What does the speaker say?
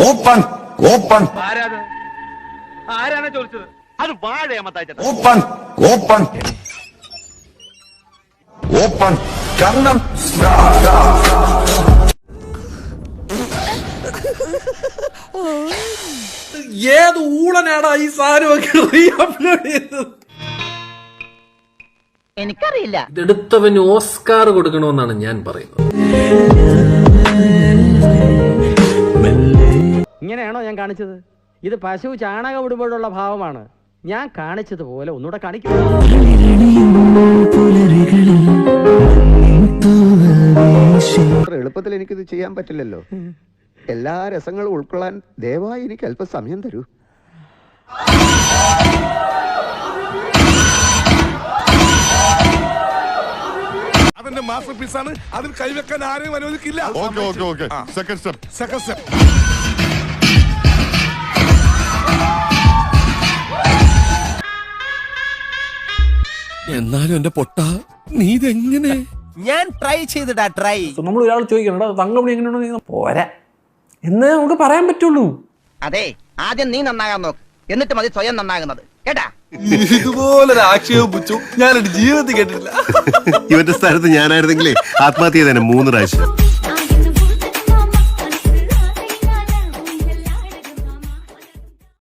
Open open ആരാണ് ചോദിച്ചത്? അത് വാഴയമ്മത്തായിട്ട് ഓപ്പൺ ഓപ്പൺ ഓപ്പൺ കർണം ഏത് ഊളനാടാ ഈ സാധനമൊക്കെ അപ്ലോഡ് ചെയ്തത്? എനിക്കറിയില്ല. ഇതെടുത്തവന് ഓസ്കാർ കൊടുക്കണമെന്നാണ് ഞാൻ പറയുന്നത്. ഇങ്ങനെയാണോ ഞാൻ കാണിച്ചത്? ഇത് പശു ചാണകം ഇടുമ്പോഴുള്ള ഭാവമാണ്. ഞാൻ കാണിച്ചതുപോലെ ഒന്നുകൂടെ കാണിക്കും. എളുപ്പത്തിൽ എനിക്കിത് ചെയ്യാൻ പറ്റില്ലല്ലോ. എല്ലാ രസങ്ങളും ഉൾക്കൊള്ളാൻ ദയവായി എനിക്ക് അല്പം സമയം തരൂ. അതിന്റെ മാസ്റ്റർ പീസാണ്. അതിൽ കൈവെക്കാൻ ആരെയും അനുവദിക്കില്ല. Second step. എന്നാലും എന്റെ പൊട്ട നീ ഇതെങ്ങനെ? ഞാൻ ട്രൈ ചെയ്തിടാ. നമ്മൾ ഒരാൾ ചോദിക്കണം തങ്കമണി എങ്ങനെയാണോ പോരാ എന്നേ നമുക്ക് പറയാൻ പറ്റുള്ളൂ. അതെ, ആദ്യം നീ നന്നാകാൻ നോക്ക്, എന്നിട്ട് മതി സ്വയം നന്നാകുന്നത്. കേട്ടാ? ഇതുപോലൊരു ആക്ഷേപം പുച്ചു ഞാൻ എന്റെ ജീവിതത്തിൽ കേട്ടിട്ടില്ല. ഇവന്റെ സ്ഥാനത്ത് ഞാനായിരുന്നെങ്കിലേ ആത്മഹത്യ തന്നെ 3 പ്രാവശ്യം.